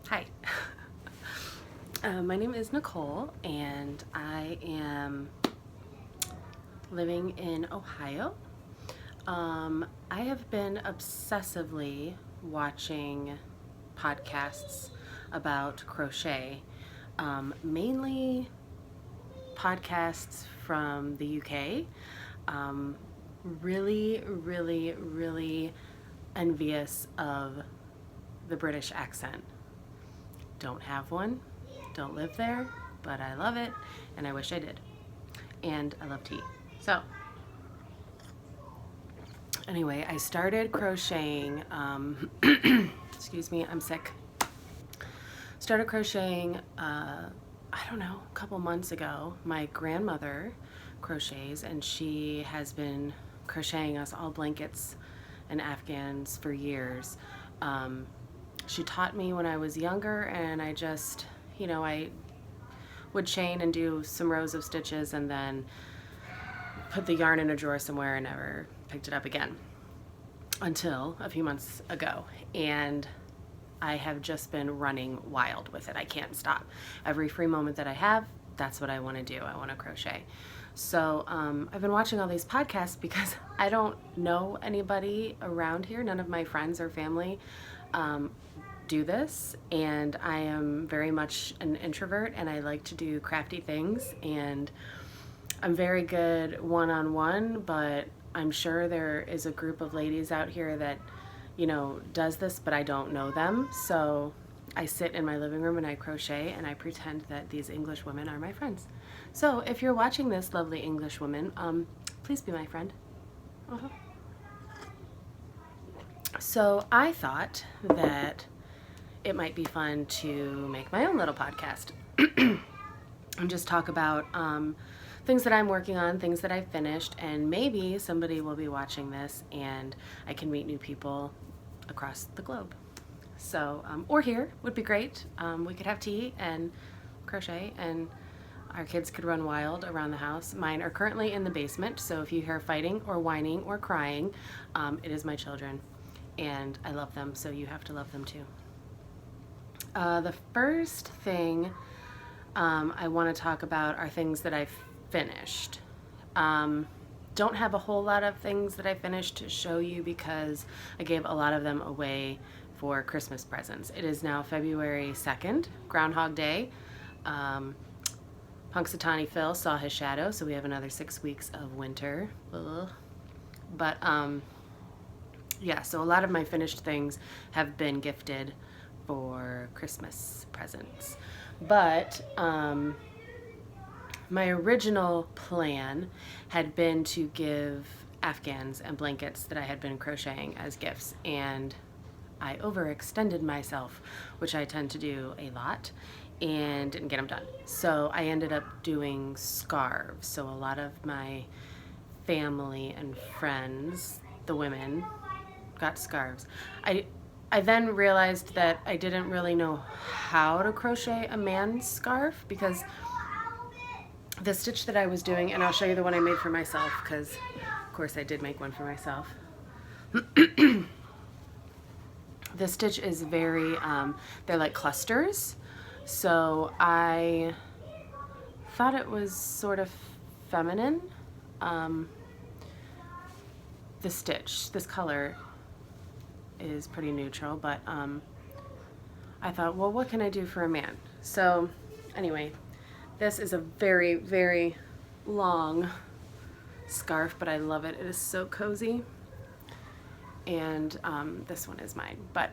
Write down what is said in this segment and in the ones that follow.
Hi. My name is Nicole, and I am living in Ohio. I have been obsessively watching podcasts about crochet, mainly podcasts from the UK. Really envious of the British accent. Don't have one, don't live there, but I love it, and I wish I did. And I love tea. So, anyway, I started crocheting, excuse me, I'm sick. Started crocheting, I don't know, a couple months ago. My grandmother crochets, and she has been crocheting us all blankets and Afghans for years. She taught me when I was younger, and I just, I would chain and do some rows of stitches and then put the yarn in a drawer somewhere and never picked it up again until a few months ago. And I have just been running wild with it. I can't stop. Every free moment that I have, that's what I want to do. I want to crochet. So I've been watching all these podcasts because I don't know anybody around here. None of my friends or family do this, and I am very much an introvert, and I like to do crafty things, and I'm very good one-on-one, but I'm sure there is a group of ladies out here that does this, but I don't know them. So I sit in my living room and I crochet, and I pretend that these English women are my friends. So if you're watching this, lovely English woman, please be my friend. So I thought that it might be fun to make my own little podcast and just talk about things that I'm working on, things that I've finished, and maybe somebody will be watching this and I can meet new people across the globe. So, or here would be great. We could have tea and crochet, and our kids could run wild around the house. Mine are currently in the basement, so if you hear fighting or whining or crying, it is my children, and I love them, so you have to love them too. The first thing I want to talk about are things that I've finished. Don't have a whole lot of things that I finished to show you because I gave a lot of them away for Christmas presents. It is now February 2nd, Groundhog Day. Punxsutawney Phil saw his shadow, so we have another 6 weeks of winter. Ugh. But yeah, so a lot of my finished things have been gifted for Christmas presents. But my original plan had been to give Afghans and blankets that I had been crocheting as gifts, and I overextended myself, which I tend to do a lot, and didn't get them done. So I ended up doing scarves. So a lot of my family and friends, the women, got scarves. I then realized that I didn't really know how to crochet a man's scarf because the stitch that I was doing, and I'll show you the one I made for myself because of course I did make one for myself. The stitch is very, they're like clusters. So I thought it was sort of feminine. The stitch, this color is pretty neutral, but I thought, well, what can I do for a man? So anyway, this is a very long scarf, but I love it. It is so cozy. And this one is mine. But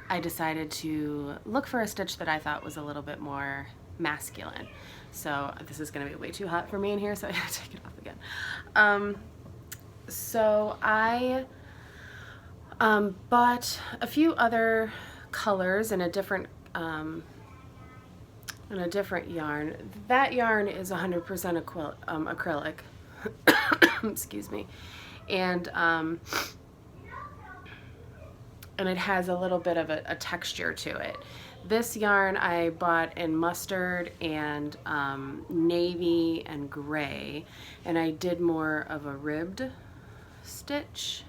I decided to look for a stitch that I thought was a little bit more masculine. So this is going to be way too hot for me in here, so I gotta take it off again. So I bought a few other colors in a different yarn. That yarn is 100% acrylic. Excuse me. And it has a little bit of a texture to it. This yarn I bought in mustard and navy and gray, and I did more of a ribbed stitch.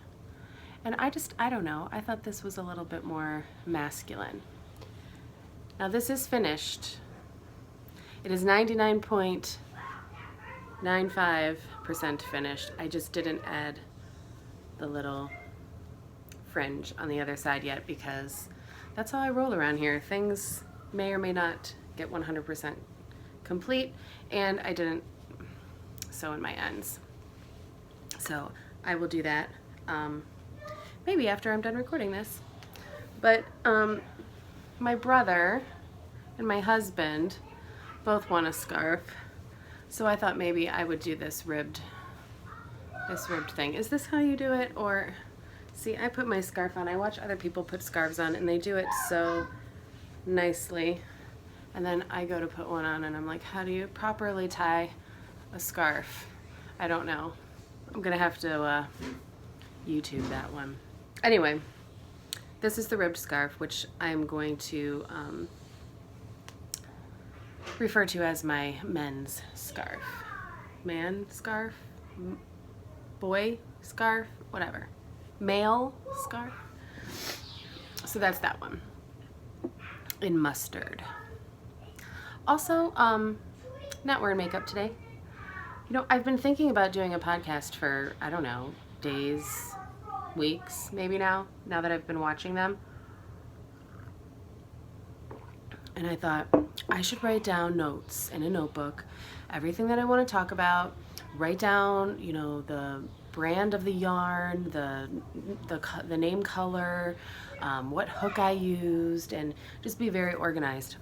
And I don't know, I thought this was a little bit more masculine. Now this is finished. It is 99.95% finished. I just didn't add the little fringe on the other side yet because that's how I roll around here. Things may or may not get 100% complete, and I didn't sew in my ends. So I will do that maybe after I'm done recording this. But my brother and my husband both want a scarf, so I thought maybe I would do this ribbed thing. Is this how you do it? Or see, I put my scarf on. I watch other people put scarves on and they do it so nicely, and then I go to put one on and I'm like, how do you properly tie a scarf? I don't know. I'm gonna have to YouTube that one. Anyway, this is the ribbed scarf, which I'm going to refer to as my men's scarf. Man scarf? Boy scarf? Whatever. Male scarf? So that's that one. In mustard. Also, not wearing makeup today. You know, I've been thinking about doing a podcast for, I don't know, days, weeks, maybe now that I've been watching them. And I thought I should write down notes in a notebook, everything that I want to talk about, write down, you know, the brand of the yarn, the name color, what hook I used, and just be very organized.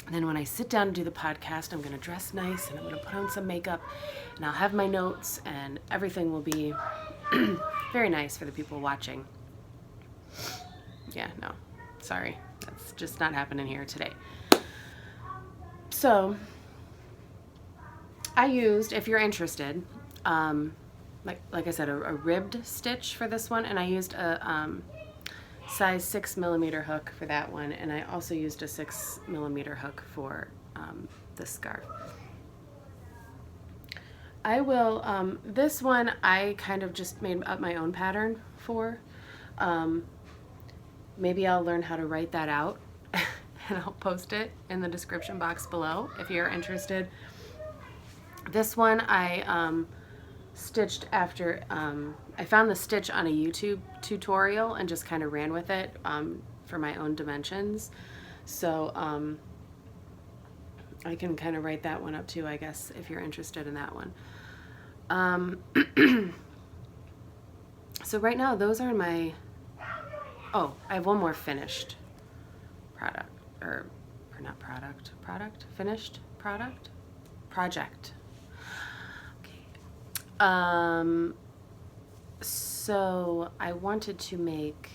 And then when I sit down to do the podcast, I'm going to dress nice and I'm going to put on some makeup and I'll have my notes and everything will be very nice for the people watching. Yeah, no, sorry. That's just not happening here today. So I used, if you're interested, like I said, a ribbed stitch for this one, and I used a size 6mm hook for that one, and I also used a 6mm hook for the scarf. I will, this one I kind of just made up my own pattern for. Maybe I'll learn how to write that out and I'll post it in the description box below if you're interested. This one I stitched after, I found the stitch on a YouTube tutorial and just kind of ran with it for my own dimensions. So I can kind of write that one up too, I guess, if you're interested in that one. So right now those are my, oh, I have one more finished product, or not product, finished product, project. So I wanted to make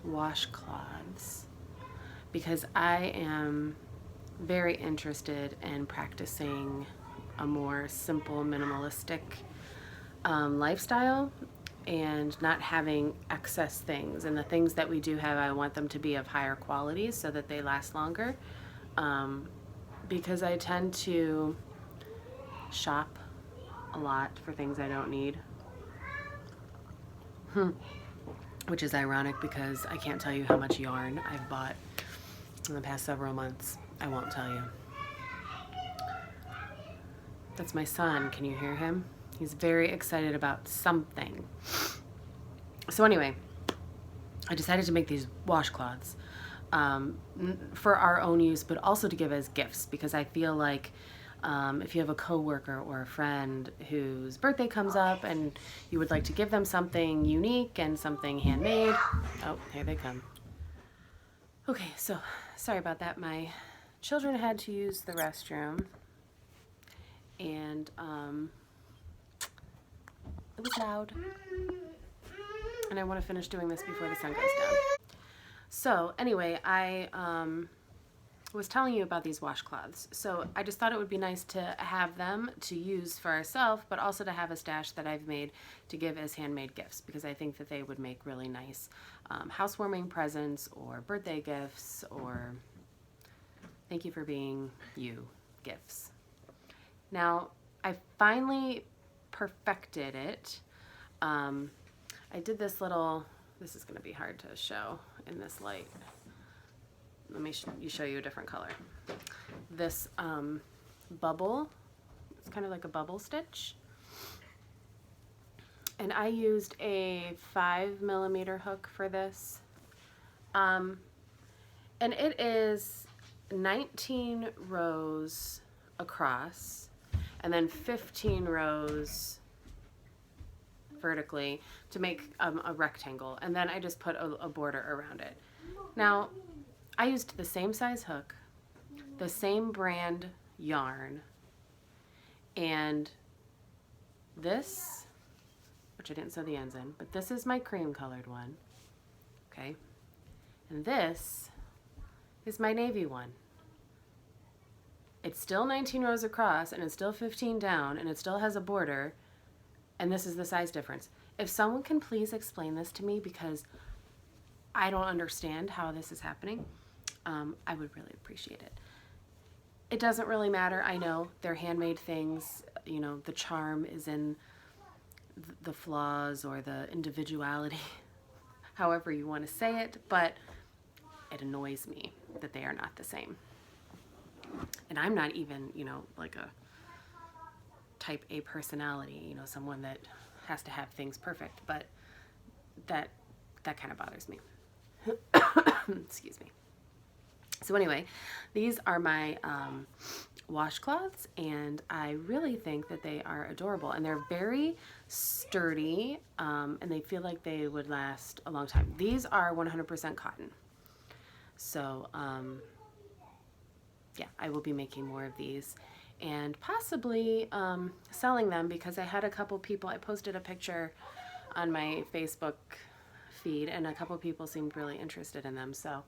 washcloths because I am very interested in practicing a more simple, minimalistic lifestyle and not having excess things. And the things that we do have, I want them to be of higher quality so that they last longer, because I tend to shop a lot for things I don't need. Which is ironic because I can't tell you how much yarn I've bought in the past several months. I won't tell you. That's my son. Can you hear him? He's very excited about something. So anyway, I decided to make these washcloths for our own use, but also to give as gifts, because I feel like if you have a coworker or a friend whose birthday comes up and you would like to give them something unique and something handmade. Oh, here they come. Okay, so sorry about that. My children had to use the restroom, and it was loud. And I want to finish doing this before the sun goes down. So anyway, I was telling you about these washcloths. So I just thought it would be nice to have them to use for ourselves, but also to have a stash that I've made to give as handmade gifts, because I think that they would make really nice housewarming presents or birthday gifts or thank you for being you gifts. Now, I finally perfected it. I did this little this is going to be hard to show in this light. Let me show you a different color. This bubble, it's kind of like a bubble stitch. And I used a 5mm hook for this. And it is 19 rows across and then 15 rows vertically to make a rectangle, and then I just put a border around it. Now, I used the same size hook, the same brand yarn, and this, which I didn't sew the ends in, but this is my cream colored one, okay? And this is my navy one. It's still 19 rows across, and it's still 15 down, and it still has a border, and this is the size difference. If someone can please explain this to me, because I don't understand how this is happening, I would really appreciate it. It doesn't really matter. I know they're handmade things. You know, the charm is in the flaws or the individuality, however you want to say it, but it annoys me that they are not the same. And I'm not even, you know, like a type A personality, you know, someone that has to have things perfect, but that kind of bothers me. Excuse me. So anyway, these are my washcloths, and I really think that they are adorable, and they're very sturdy, and they feel like they would last a long time. These are 100% cotton. So yeah, I will be making more of these and possibly selling them, because I had a couple people, I posted a picture on my Facebook feed, and a couple people seemed really interested in them. So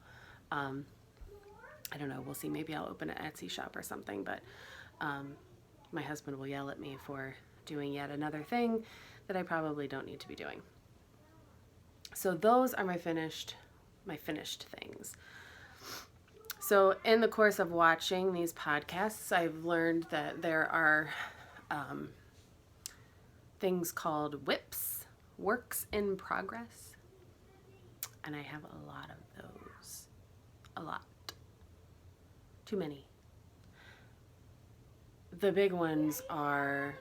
I don't know, we'll see. Maybe I'll open an Etsy shop or something, but my husband will yell at me for doing yet another thing that I probably don't need to be doing. So those are my finished things. So in the course of watching these podcasts, I've learned that there are things called WIPs, works in progress, and I have a lot of those. A lot. Too many. The big ones are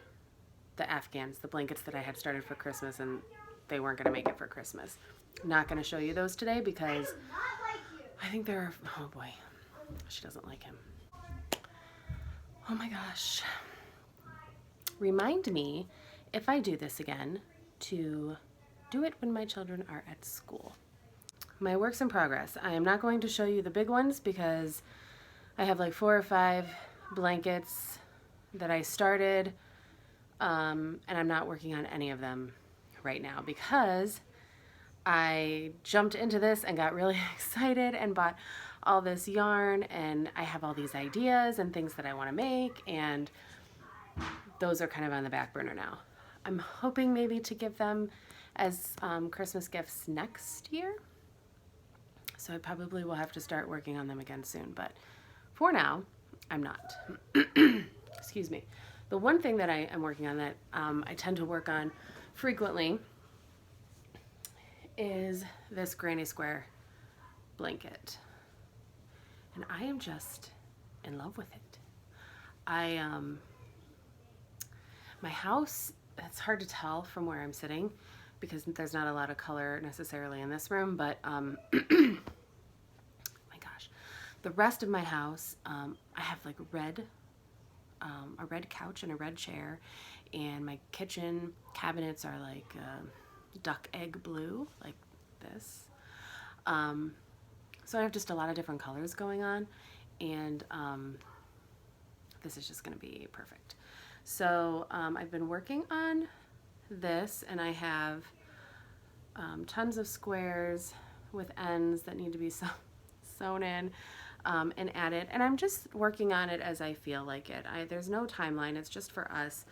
the Afghans, the blankets that I had started for Christmas, and they weren't going to make it for Christmas. I'm not going to show you those today because I think they're, oh boy, she doesn't like him. Oh my gosh. Remind me, if I do this again, to do it when my children are at school. My works in progress. I am not going to show you the big ones because I have like 4 or 5 blankets that I started, and I'm not working on any of them right now because I jumped into this and got really excited and bought all this yarn, and I have all these ideas and things that I want to make, and those are kind of on the back burner now. I'm hoping maybe to give them as Christmas gifts next year, so I probably will have to start working on them again soon, but for now, I'm not. Excuse me. The one thing that I am working on that I tend to work on frequently is this granny square blanket. And I am just in love with it. My house, it's hard to tell from where I'm sitting because there's not a lot of color necessarily in this room, but my gosh, the rest of my house, I have like a red couch and a red chair, and my kitchen cabinets are like duck egg blue, like this. So I have just a lot of different colors going on, and this is just going to be perfect. So I've been working on this, and I have tons of squares with ends that need to be sewn in and added, and I'm just working on it as I feel like it. There's no timeline, it's just for us.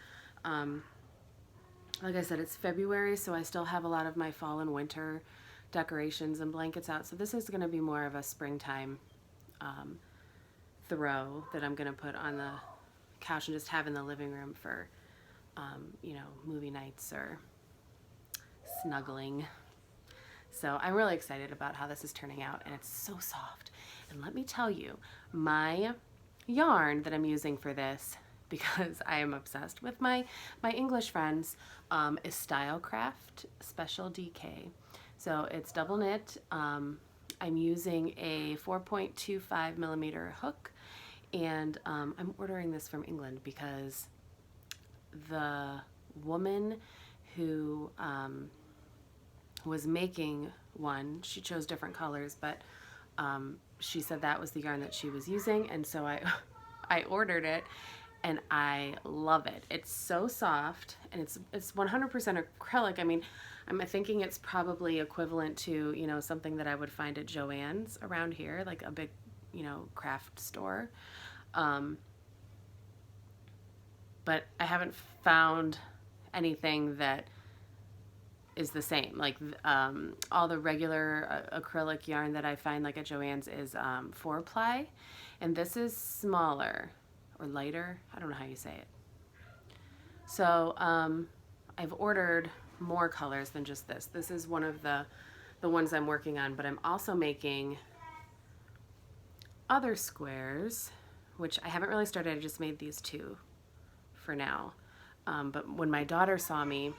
Like I said, it's February, so I still have a lot of my fall and winter decorations and blankets out, so this is going to be more of a springtime throw that I'm going to put on the couch and just have in the living room for you know, movie nights or snuggling So I'm really excited about how this is turning out, and it's so soft. And let me tell you, my yarn that I'm using for this, because I am obsessed with my English friends, is Stylecraft Special DK. So it's double knit. I'm using a 4.25 millimeter hook, and I'm ordering this from England because the woman who was making one, she chose different colors, but she said that was the yarn that she was using, and so I ordered it, and I love it. It's so soft, and it's 100% acrylic. I mean, I'm thinking it's probably equivalent to, you know, something that I would find at Joann's around here, like a big, you know, craft store. But I haven't found anything that is the same. Like all the regular acrylic yarn that I find like at Joann's is 4-ply, and this is smaller or lighter. I don't know how you say it. So I've ordered more colors than just this. This is one of the ones I'm working on, but I'm also making other squares, which I haven't really started. I just made these two for now. But when my daughter saw me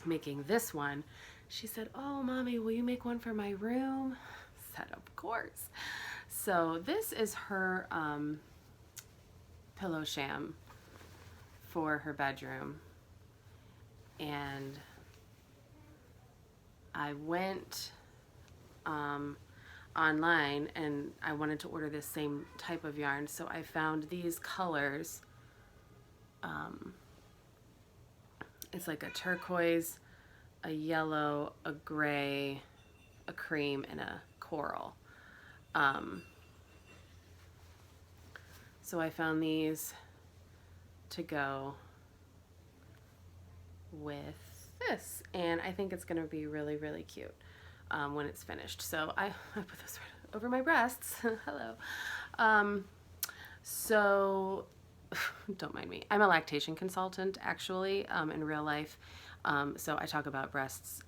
making this one, she said, "Oh, Mommy, will you make one for my room?" I said, "Of course." So this is her pillow sham for her bedroom. And I went online, and I wanted to order this same type of yarn, so I found these colors. It's like a turquoise, a yellow, a gray, a cream, and a coral. So I found these to go with this, and I think it's going to be really, really cute when it's finished. So I put this right over my breasts. Hello. So don't mind me. I'm a lactation consultant, actually, in real life. So I talk about breasts,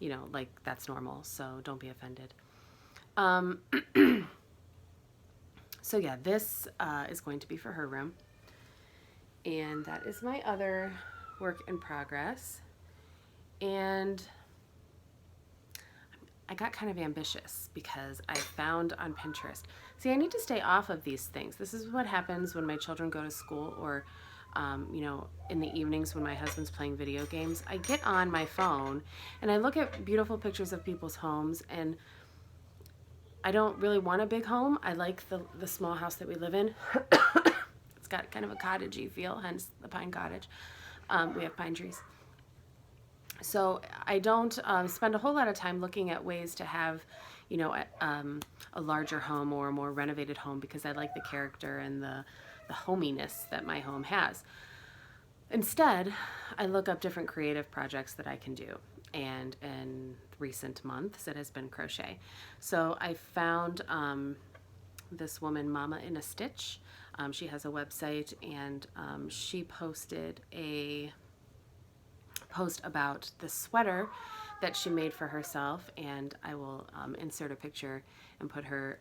you know, like that's normal, so don't be offended. So yeah, this is going to be for her room. And that is my other work in progress. And I got kind of ambitious because I found on Pinterest. See, I need to stay off of these things. This is what happens when my children go to school, or you know, in the evenings when my husband's playing video games. I get on my phone and I look at beautiful pictures of people's homes, and I don't really want a big home. I like the small house that we live in. It's got kind of a cottagey feel, hence the pine cottage. We have pine trees. So I don't spend a whole lot of time looking at ways to have, you know, a larger home or a more renovated home, because I like the character and the hominess that my home has. Instead, I look up different creative projects that I can do. And in recent months, it has been crochet. So I found this woman, Mama in a Stitch. She has a website, and she posted a post about the sweater that she made for herself, and I will insert a picture and put her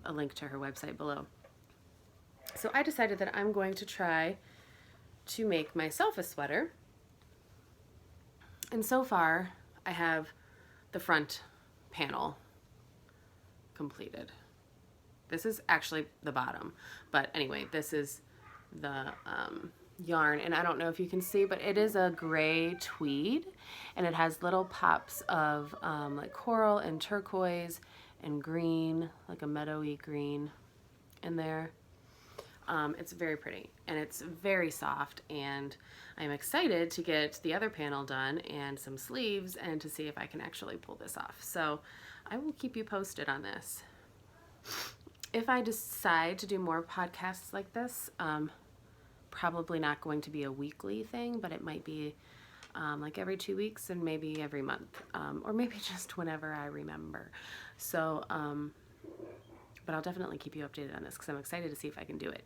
a link to her website below. So I decided that I'm going to try to make myself a sweater, and so far I have the front panel completed. This is actually the bottom, but anyway, this is the yarn, and I don't know if you can see, but it is a gray tweed, and it has little pops of like coral and turquoise and green, like a meadowy green in there. It's very pretty, and it's very soft, and I'm excited to get the other panel done and some sleeves, and to see if I can actually pull this off. So I will keep you posted on this. If I decide to do more podcasts like this, probably not going to be a weekly thing, but it might be like every 2 weeks, and maybe every month, or maybe just whenever I remember. So, but I'll definitely keep you updated on this, because I'm excited to see if I can do it.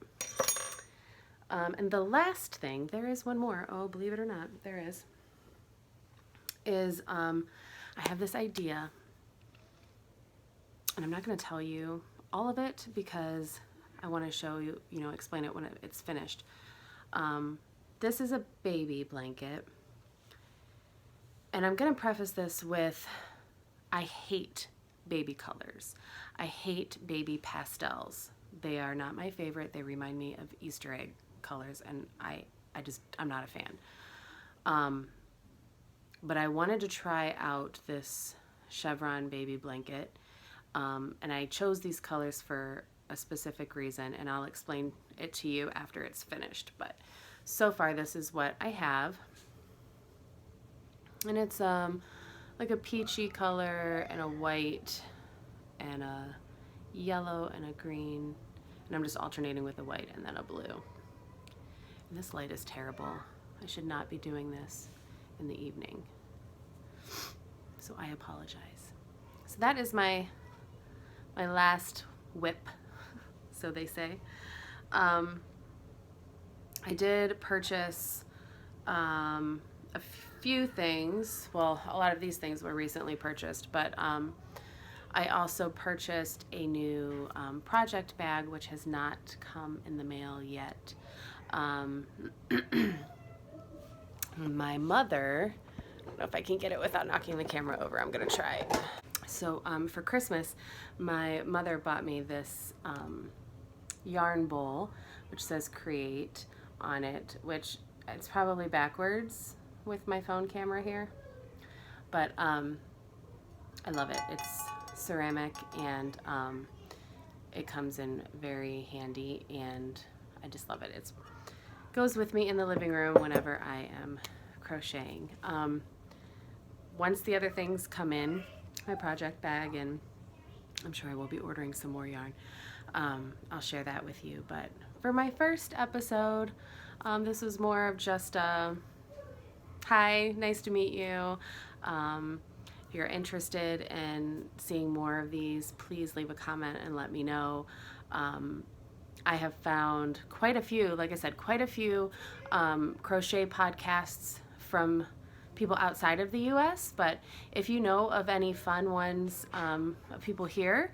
And the last thing, there is one more, oh, believe it or not, there is I have this idea, and I'm not going to tell you all of it because I want to show you, explain it when it's finished. This is a baby blanket, and I'm going to preface this with, I hate baby colors. I hate baby pastels. They are not my favorite. They remind me of Easter egg colors, and I'm not a fan. But I wanted to try out this chevron baby blanket, and I chose these colors for a specific reason, and I'll explain it to you after it's finished. But so far, this is what I have, and it's like a peachy color and a white and a yellow and a green, and I'm just alternating with a white and then a blue. And this light is terrible. I should not be doing this in the evening, so I apologize. So that is my last whip, so they say. I did purchase a few things. Well, a lot of these things were recently purchased, but I also purchased a new project bag, which has not come in the mail yet. My mother, I don't know if I can get it without knocking the camera over. I'm gonna try. So for Christmas, my mother bought me this yarn bowl, which says Create on it, which it's probably backwards with my phone camera here, but I love it. It's ceramic, and it comes in very handy, and I just love it. It goes with me in the living room whenever I am crocheting. Once the other things come in, my project bag, and I'm sure I will be ordering some more yarn, I'll share that with you. But for my first episode, this was more of just a hi, nice to meet you. If you're interested in seeing more of these, please leave a comment and let me know. I have found quite a few, like I said, quite a few crochet podcasts from people outside of the US, but if you know of any fun ones of people here,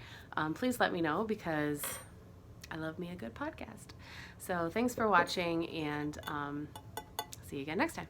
please let me know, because I love me a good podcast. So thanks for watching, and see you again next time.